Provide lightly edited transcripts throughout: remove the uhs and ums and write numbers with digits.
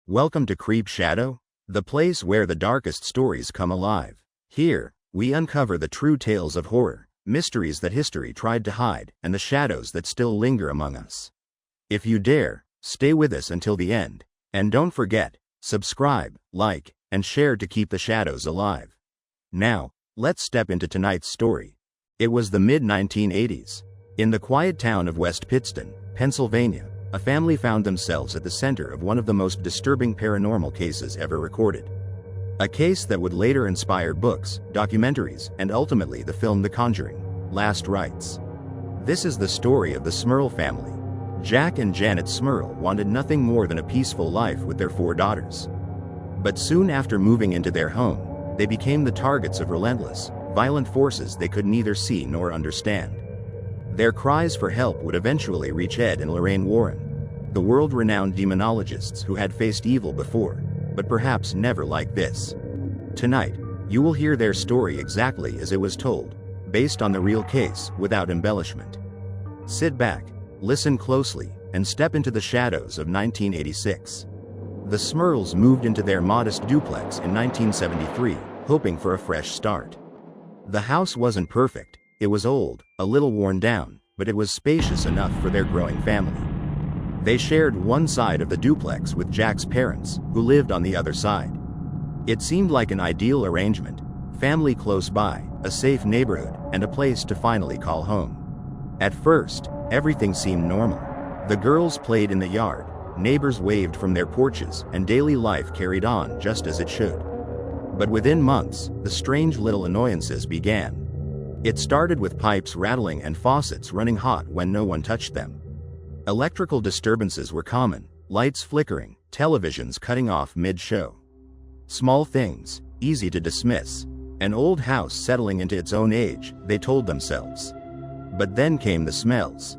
Welcome to CreepShadow, the place where the darkest stories come alive. Here, we uncover the true tales of horror, mysteries that history tried to hide, and the shadows that still linger among us. If you dare, stay with us until the end, and don't forget, subscribe, like, and share to keep the shadows alive. Now, let's step into tonight's story. It was the mid-1980s. In the quiet town of West Pittston, Pennsylvania, a family found themselves at the center of one of the most disturbing paranormal cases ever recorded. A case that would later inspire books, documentaries, and ultimately the film The Conjuring, Rites. This is the story of the Smurl family. Jack and Janet Smurl wanted nothing more than a peaceful life with their 4 daughters. But soon after moving into their home, they became the targets of relentless, violent forces they could neither see nor understand. Their cries for help would eventually reach Ed and Lorraine Warren, the world-renowned demonologists who had faced evil before, but perhaps never like this. Tonight, you will hear their story exactly as it was told, based on the real case without embellishment. Sit back, listen closely, and step into the shadows of 1986. The Smurls moved into their modest duplex in 1973, hoping for a fresh start. The house wasn't perfect. It was old, a little worn down, but it was spacious enough for their growing family. They shared one side of the duplex with Jack's parents, who lived on the other side. It seemed like an ideal arrangement: family close by, a safe neighborhood, and a place to finally call home. At first, everything seemed normal. The girls played in the yard, neighbors waved from their porches, and daily life carried on just as it should. But within months, the strange little annoyances began. It started with pipes rattling and faucets running hot when no one touched them. Electrical disturbances were common, lights flickering, televisions cutting off mid-show. Small things, easy to dismiss. An old house settling into its own age, they told themselves. But then came the smells.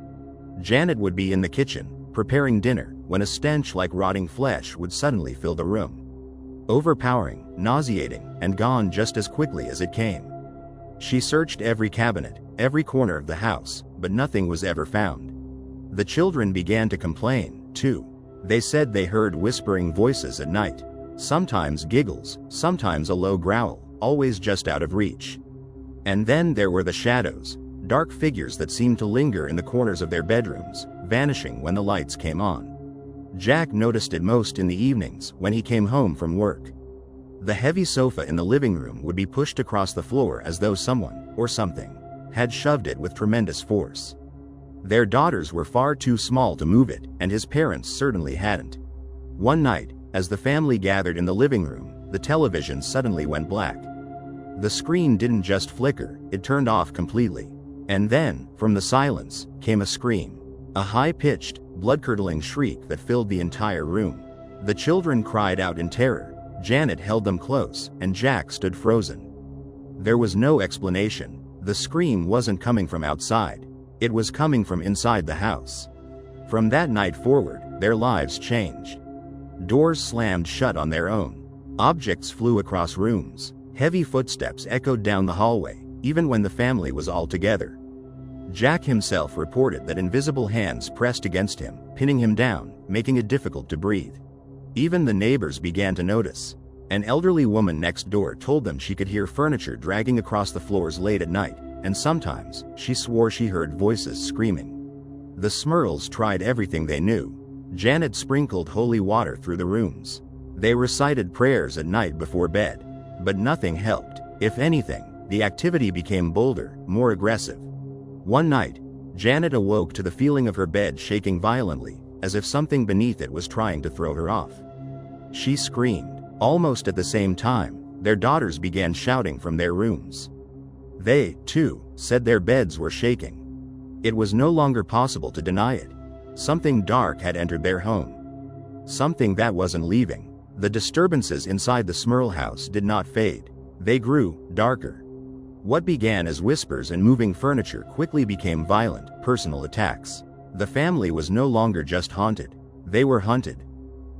Janet would be in the kitchen, preparing dinner, when a stench like rotting flesh would suddenly fill the room. Overpowering, nauseating, and gone just as quickly as it came. She searched every cabinet, every corner of the house, but nothing was ever found. The children began to complain, too. They said they heard whispering voices at night. Sometimes giggles, sometimes a low growl, always just out of reach. And then there were the shadows, dark figures that seemed to linger in the corners of their bedrooms, vanishing when the lights came on. Jack noticed it most in the evenings, when he came home from work. The heavy sofa in the living room would be pushed across the floor as though someone, or something, had shoved it with tremendous force. Their daughters were far too small to move it, and his parents certainly hadn't. One night, as the family gathered in the living room, the television suddenly went black. The screen didn't just flicker, it turned off completely. And then, from the silence, came a scream. A high-pitched, blood-curdling shriek that filled the entire room. The children cried out in terror. Janet held them close, and Jack stood frozen. There was no explanation. The scream wasn't coming from outside. It was coming from inside the house. From that night forward, their lives changed. Doors slammed shut on their own. Objects flew across rooms. Heavy footsteps echoed down the hallway, even when the family was all together. Jack himself reported that invisible hands pressed against him, pinning him down, making it difficult to breathe. Even the neighbors began to notice. An elderly woman next door told them she could hear furniture dragging across the floors late at night, and sometimes, she swore she heard voices screaming. The Smurls tried everything they knew. Janet sprinkled holy water through the rooms. They recited prayers at night before bed. But nothing helped. If anything, the activity became bolder, more aggressive. One night, Janet awoke to the feeling of her bed shaking violently, as if something beneath it was trying to throw her off. She screamed. Almost at the same time, their daughters began shouting from their rooms. They, too, said their beds were shaking. It was no longer possible to deny it. Something dark had entered their home. Something that wasn't leaving. The disturbances inside the Smurl house did not fade. They grew darker. What began as whispers and moving furniture quickly became violent, personal attacks. The family was no longer just haunted. They were hunted.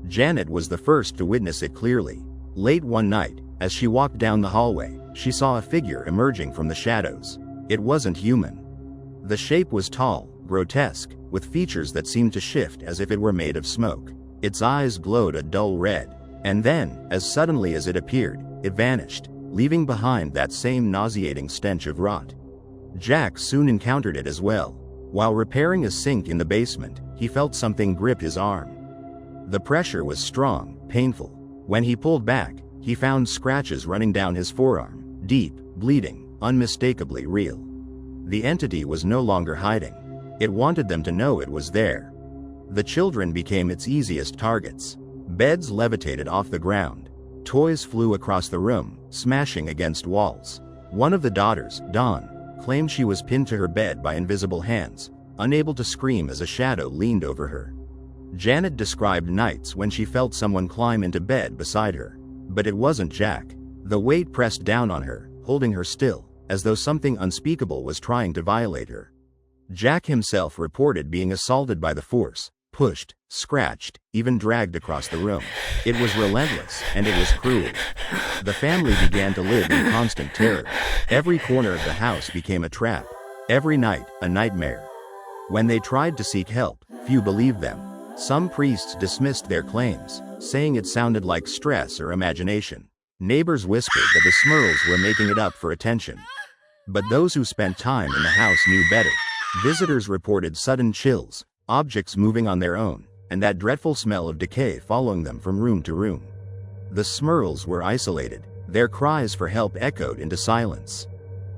Janet was the first to witness it clearly. Late one night, as she walked down the hallway, she saw a figure emerging from the shadows. It wasn't human. The shape was tall, grotesque, with features that seemed to shift as if it were made of smoke. Its eyes glowed a dull red, and then, as suddenly as it appeared, it vanished, leaving behind that same nauseating stench of rot. Jack soon encountered it as well. While repairing a sink in the basement, he felt something grip his arm. The pressure was strong, painful. When he pulled back, he found scratches running down his forearm, deep, bleeding, unmistakably real. The entity was no longer hiding. It wanted them to know it was there. The children became its easiest targets. Beds levitated off the ground. Toys flew across the room, smashing against walls. One of the daughters, Dawn, claimed she was pinned to her bed by invisible hands, unable to scream as a shadow leaned over her. Janet described nights when she felt someone climb into bed beside her. But it wasn't Jack. The weight pressed down on her, holding her still, as though something unspeakable was trying to violate her. Jack himself reported being assaulted by the force, pushed, scratched, even dragged across the room. It was relentless, and it was cruel. The family began to live in constant terror. Every corner of the house became a trap. Every night, a nightmare. When they tried to seek help, few believed them. Some priests dismissed their claims, saying it sounded like stress or imagination. Neighbors whispered that the Smurls were making it up for attention. But those who spent time in the house knew better. Visitors reported sudden chills, objects moving on their own, and that dreadful smell of decay following them from room to room. The Smurls were isolated. Their cries for help echoed into silence.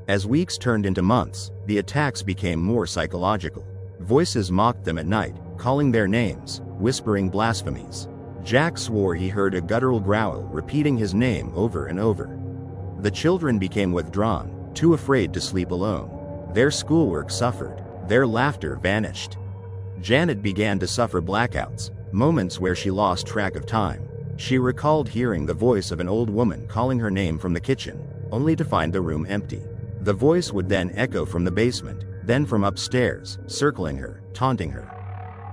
As weeks turned into months, the attacks became more psychological. Voices mocked them at night, calling their names, whispering blasphemies. Jack swore he heard a guttural growl repeating his name over and over. The children became withdrawn, too afraid to sleep alone. Their schoolwork suffered. Their laughter vanished. Janet began to suffer blackouts, moments where she lost track of time. She recalled hearing the voice of an old woman calling her name from the kitchen, only to find the room empty. The voice would then echo from the basement, then from upstairs, circling her, taunting her.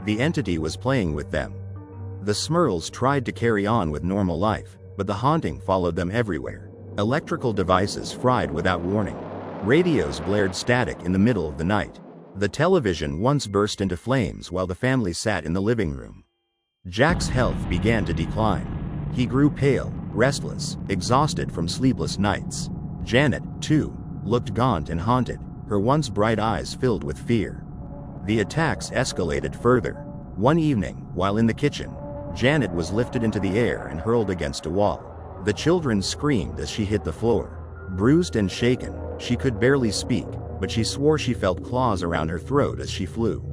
The entity was playing with them. The Smurls tried to carry on with normal life, but the haunting followed them everywhere. Electrical devices fried without warning. Radios blared static in the middle of the night. The television once burst into flames while the family sat in the living room. Jack's health began to decline. He grew pale, restless, exhausted from sleepless nights. Janet, too, looked gaunt and haunted, her once bright eyes filled with fear. The attacks escalated further. One evening, while in the kitchen, Janet was lifted into the air and hurled against a wall. The children screamed as she hit the floor. Bruised and shaken, she could barely speak, but she swore she felt claws around her throat as she flew.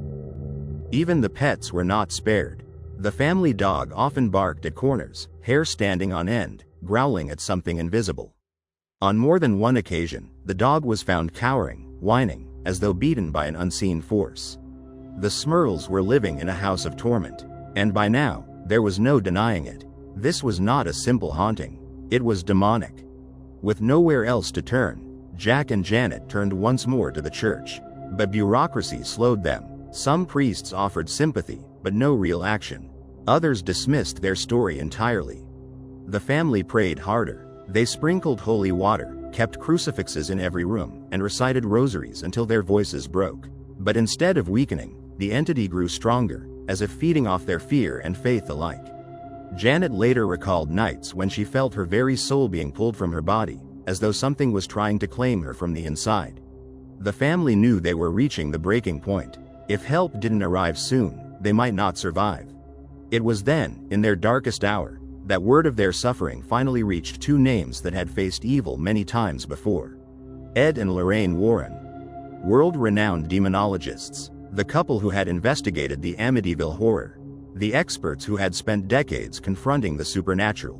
Even the pets were not spared. The family dog often barked at corners, hair standing on end, growling at something invisible. On more than one occasion, the dog was found cowering, whining, as though beaten by an unseen force. The Smurls were living in a house of torment, and by now, there was no denying it. This was not a simple haunting. It was demonic. With nowhere else to turn, Jack and Janet turned once more to the church. But bureaucracy slowed them. Some priests offered sympathy, but no real action. Others dismissed their story entirely. The family prayed harder. They sprinkled holy water, kept crucifixes in every room, and recited rosaries until their voices broke. But instead of weakening, the entity grew stronger, as if feeding off their fear and faith alike. Janet later recalled nights when she felt her very soul being pulled from her body, as though something was trying to claim her from the inside. The family knew they were reaching the breaking point. If help didn't arrive soon, they might not survive. It was then, in their darkest hour, that word of their suffering finally reached two names that had faced evil many times before. Ed and Lorraine Warren. World-renowned demonologists. The couple who had investigated the Amityville horror. The experts who had spent decades confronting the supernatural.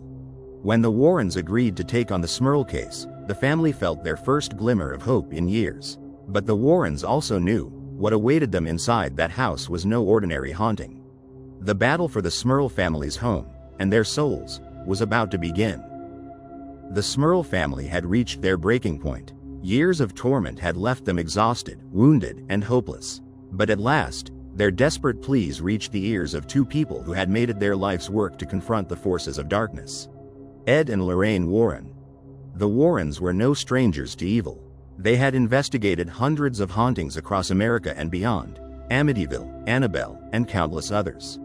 When the Warrens agreed to take on the Smurl case, the family felt their first glimmer of hope in years. But the Warrens also knew what awaited them inside that house was no ordinary haunting. The battle for the Smurl family's home, and their souls, was about to begin. The Smurl family had reached their breaking point. Years of torment had left them exhausted, wounded, and hopeless. But at last, their desperate pleas reached the ears of two people who had made it their life's work to confront the forces of darkness. Ed and Lorraine Warren. The Warrens were no strangers to evil. They had investigated hundreds of hauntings across America and beyond, Amityville, Annabelle, and countless others.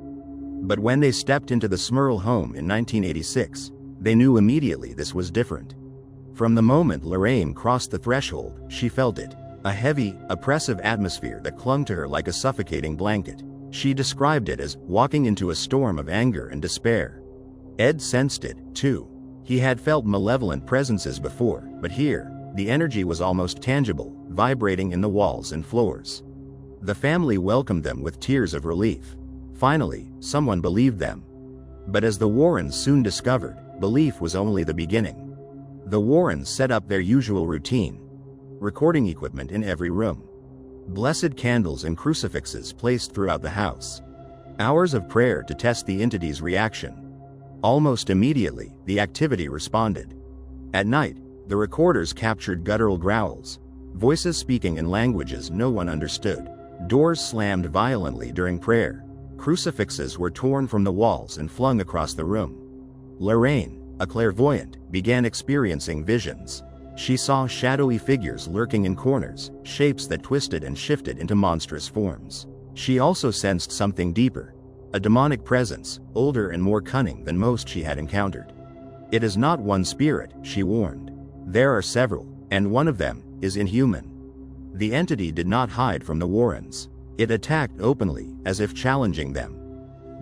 But when they stepped into the Smurl home in 1986, they knew immediately this was different. From the moment Lorraine crossed the threshold, she felt it. A heavy, oppressive atmosphere that clung to her like a suffocating blanket. She described it as walking into a storm of anger and despair. Ed sensed it, too. He had felt malevolent presences before, but here, the energy was almost tangible, vibrating in the walls and floors. The family welcomed them with tears of relief. Finally, someone believed them. But as the Warrens soon discovered, belief was only the beginning. The Warrens set up their usual routine. Recording equipment in every room. Blessed candles and crucifixes placed throughout the house. Hours of prayer to test the entity's reaction. Almost immediately, the activity responded. At night, the recorders captured guttural growls, voices speaking in languages no one understood. Doors slammed violently during prayer. Crucifixes were torn from the walls and flung across the room. Lorraine, a clairvoyant, began experiencing visions. She saw shadowy figures lurking in corners, shapes that twisted and shifted into monstrous forms. She also sensed something deeper. A demonic presence, older and more cunning than most she had encountered. It is not one spirit, she warned. There are several, and one of them is inhuman. The entity did not hide from the Warrens. It attacked openly, as if challenging them.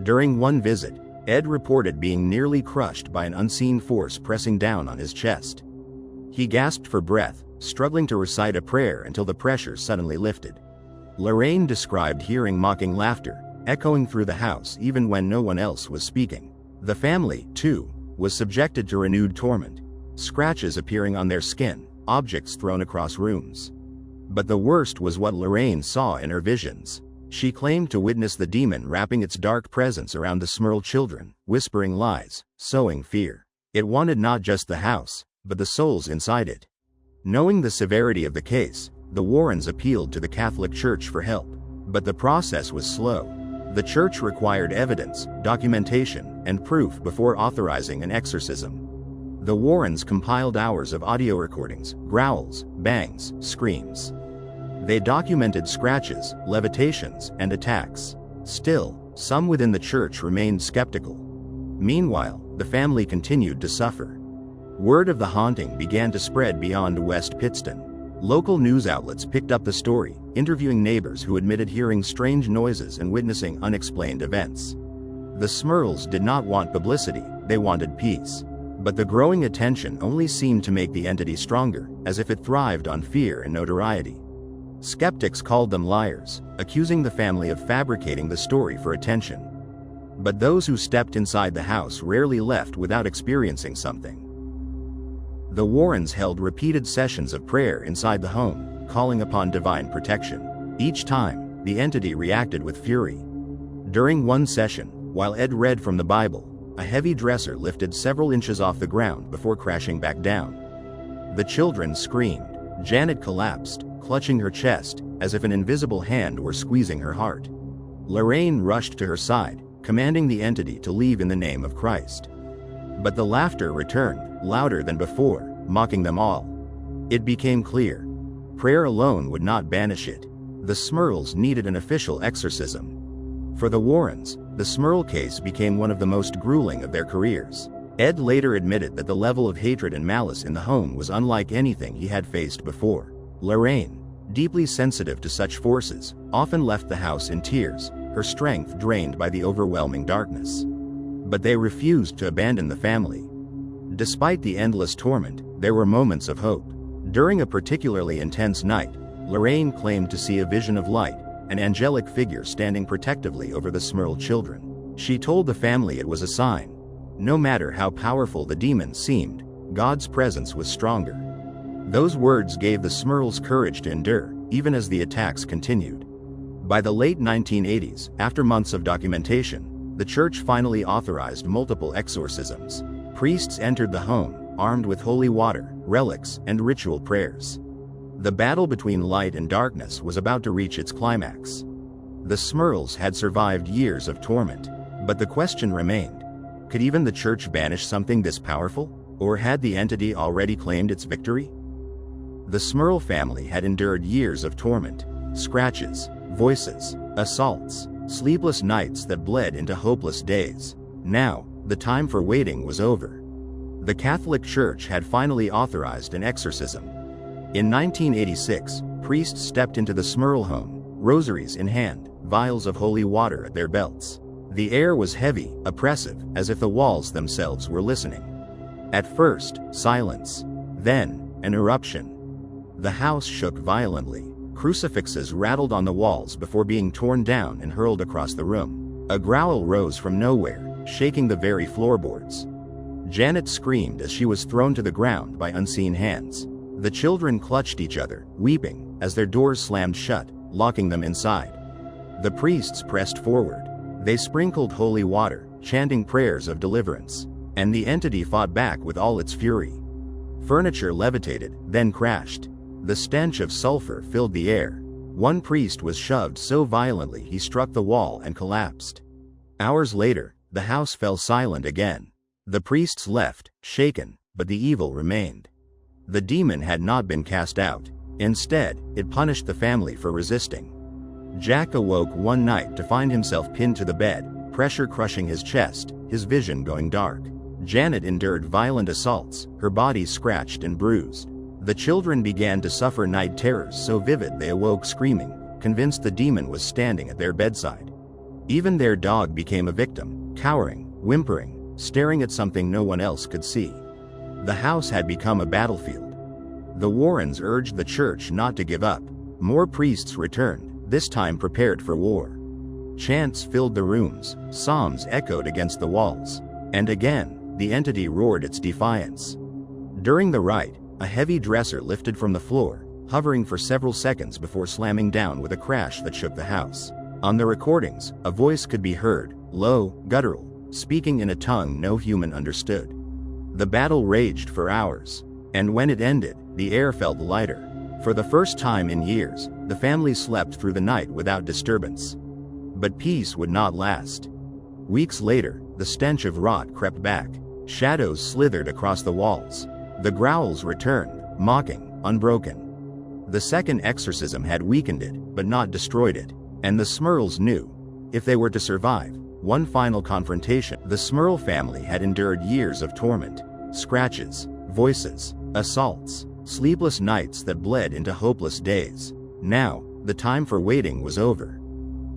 During one visit, Ed reported being nearly crushed by an unseen force pressing down on his chest. He gasped for breath, struggling to recite a prayer until the pressure suddenly lifted. Lorraine described hearing mocking laughter, echoing through the house even when no one else was speaking. The family, too, was subjected to renewed torment, scratches appearing on their skin, objects thrown across rooms. But the worst was what Lorraine saw in her visions. She claimed to witness the demon wrapping its dark presence around the Smurl children, whispering lies, sowing fear. It wanted not just the house, but the souls inside it. Knowing the severity of the case, the Warrens appealed to the Catholic Church for help. But the process was slow. The church required evidence, documentation, and proof before authorizing an exorcism. The Warrens compiled hours of audio recordings, growls, bangs, screams. They documented scratches, levitations, and attacks. Still, some within the church remained skeptical. Meanwhile, the family continued to suffer. Word of the haunting began to spread beyond West Pittston. Local news outlets picked up the story, interviewing neighbors who admitted hearing strange noises and witnessing unexplained events. The Smurls did not want publicity, they wanted peace. But the growing attention only seemed to make the entity stronger, as if it thrived on fear and notoriety. Skeptics called them liars, accusing the family of fabricating the story for attention. But those who stepped inside the house rarely left without experiencing something. The Warrens held repeated sessions of prayer inside the home, calling upon divine protection. Each time, the entity reacted with fury. During one session, while Ed read from the Bible, a heavy dresser lifted several inches off the ground before crashing back down. The children screamed. Janet collapsed, clutching her chest, as if an invisible hand were squeezing her heart. Lorraine rushed to her side, commanding the entity to leave in the name of Christ. But the laughter returned, louder than before, mocking them all. It became clear. Prayer alone would not banish it. The Smurls needed an official exorcism. For the Warrens, the Smurl case became one of the most grueling of their careers. Ed later admitted that the level of hatred and malice in the home was unlike anything he had faced before. Lorraine, deeply sensitive to such forces, often left the house in tears, her strength drained by the overwhelming darkness. But they refused to abandon the family. Despite the endless torment, there were moments of hope. During a particularly intense night, Lorraine claimed to see a vision of light, an angelic figure standing protectively over the Smurl children. She told the family it was a sign. No matter how powerful the demon seemed, God's presence was stronger. Those words gave the Smurls courage to endure, even as the attacks continued. By the late 1980s, after months of documentation, the church finally authorized multiple exorcisms. Priests entered the home, armed with holy water, relics, and ritual prayers. The battle between light and darkness was about to reach its climax. The Smurls had survived years of torment, but the question remained: could even the church banish something this powerful? Or had the entity already claimed its victory? The Smurl family had endured years of torment, scratches, voices, assaults, sleepless nights that bled into hopeless days. Now, the time for waiting was over. The Catholic Church had finally authorized an exorcism. In 1986, priests stepped into the Smurl home, rosaries in hand, vials of holy water at their belts. The air was heavy, oppressive, as if the walls themselves were listening. At first, silence. Then, an eruption. The house shook violently. Crucifixes rattled on the walls before being torn down and hurled across the room. A growl rose from nowhere, shaking the very floorboards. Janet screamed as she was thrown to the ground by unseen hands. The children clutched each other, weeping, as their doors slammed shut, locking them inside. The priests pressed forward. They sprinkled holy water, chanting prayers of deliverance. And the entity fought back with all its fury. Furniture levitated, then crashed. The stench of sulfur filled the air. One priest was shoved so violently he struck the wall and collapsed. Hours later, the house fell silent again. The priests left, shaken, but the evil remained. The demon had not been cast out. Instead, it punished the family for resisting. Jack awoke one night to find himself pinned to the bed, pressure crushing his chest, his vision going dark. Janet endured violent assaults, her body scratched and bruised. The children began to suffer night terrors so vivid they awoke screaming, convinced the demon was standing at their bedside. Even their dog became a victim, cowering, whimpering, staring at something no one else could see. The house had become a battlefield. The Warrens urged the church not to give up. More priests returned, this time prepared for war. Chants filled the rooms, psalms echoed against the walls. And again, the entity roared its defiance. During the rite, a heavy dresser lifted from the floor, hovering for several seconds before slamming down with a crash that shook the house. On the recordings, a voice could be heard, low, guttural, speaking in a tongue no human understood. The battle raged for hours, and when it ended, the air felt lighter. For the first time in years, the family slept through the night without disturbance. But peace would not last. Weeks later, the stench of rot crept back. Shadows slithered across the walls. The growls returned, mocking, unbroken. The second exorcism had weakened it, but not destroyed it. And the Smurls knew, if they were to survive one final confrontation. The Smurl family had endured years of torment, scratches, voices, assaults, sleepless nights that bled into hopeless days. Now, the time for waiting was over.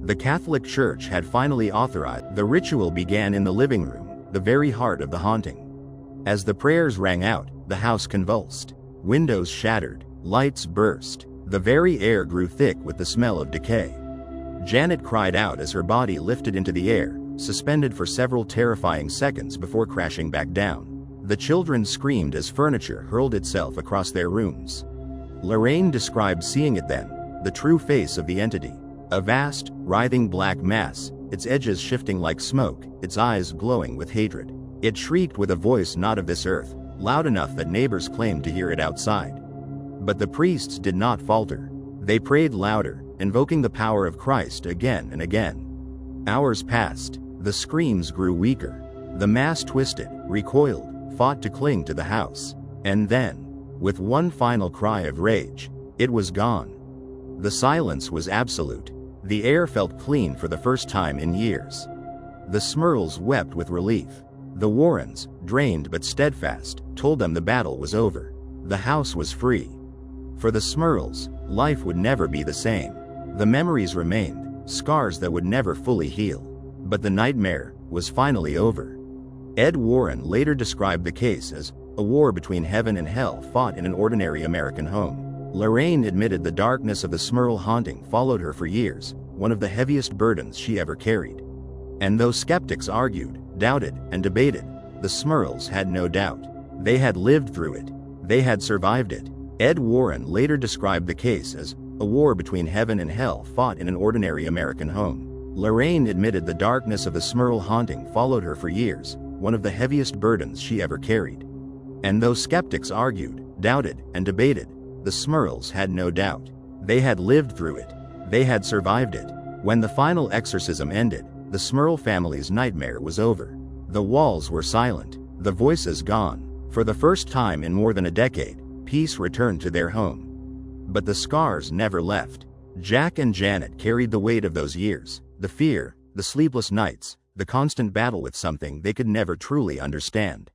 The Catholic Church had finally authorized. The ritual began in the living room, the very heart of the haunting. As the prayers rang out, the house convulsed. Windows shattered, lights burst. The very air grew thick with the smell of decay. Janet cried out as her body lifted into the air, suspended for several terrifying seconds before crashing back down. The children screamed as furniture hurled itself across their rooms. Lorraine described seeing it then, the true face of the entity. A vast, writhing black mass, its edges shifting like smoke, its eyes glowing with hatred. It shrieked with a voice not of this earth, loud enough that neighbors claimed to hear it outside. But the priests did not falter. They prayed louder, invoking the power of Christ again and again. Hours passed. The screams grew weaker. The mass twisted, recoiled, fought to cling to the house. And then, with one final cry of rage, it was gone. The silence was absolute. The air felt clean for the first time in years. The Smurls wept with relief. The Warrens, drained but steadfast, told them the battle was over. The house was free. For the Smurls, life would never be the same. The memories remained, scars that would never fully heal. But the nightmare was finally over. Ed Warren later described the case as a war between heaven and hell fought in an ordinary American home. Lorraine admitted the darkness of the Smurl haunting followed her for years, one of the heaviest burdens she ever carried. And though skeptics argued, doubted, and debated, the Smurls had no doubt. They had lived through it. They had survived it. Ed Warren later described the case as a war between heaven and hell fought in an ordinary American home. Lorraine admitted the darkness of the Smurl haunting followed her for years, one of the heaviest burdens she ever carried. And though skeptics argued, doubted, and debated, the Smurls had no doubt. They had lived through it. They had survived it. When the final exorcism ended, the Smurl family's nightmare was over. The walls were silent, the voices gone. For the first time in more than a decade, peace returned to their home. But the scars never left. Jack and Janet carried the weight of those years, The fear, the sleepless nights, the constant battle with something they could never truly understand.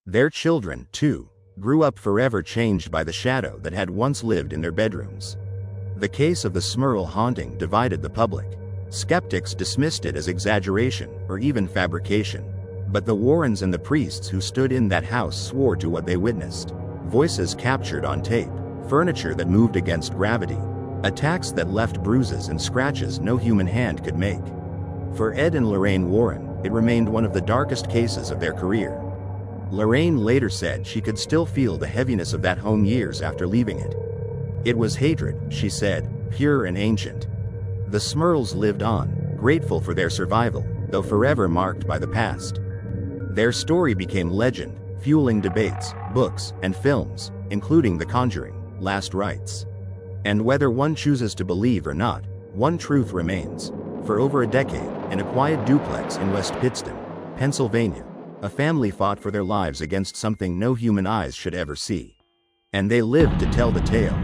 Their children, too, grew up forever changed by the shadow that had once lived in their bedrooms. The case of the Smurl haunting divided the public. Skeptics dismissed it as exaggeration or even fabrication. But the Warrens and the priests who stood in that house swore to what they witnessed. Voices captured on tape, furniture that moved against gravity, attacks that left bruises and scratches no human hand could make. For Ed and Lorraine Warren, it remained one of the darkest cases of their career. Lorraine later said she could still feel the heaviness of that home years after leaving it. It was hatred, she said, pure and ancient. The Smurls lived on, grateful for their survival, though forever marked by the past. Their story became legend, fueling debates, books, and films, including The Conjuring, Last Rites. And whether one chooses to believe or not, one truth remains. For over a decade, in a quiet duplex in West Pittston, Pennsylvania, a family fought for their lives against something no human eyes should ever see. And they lived to tell the tale.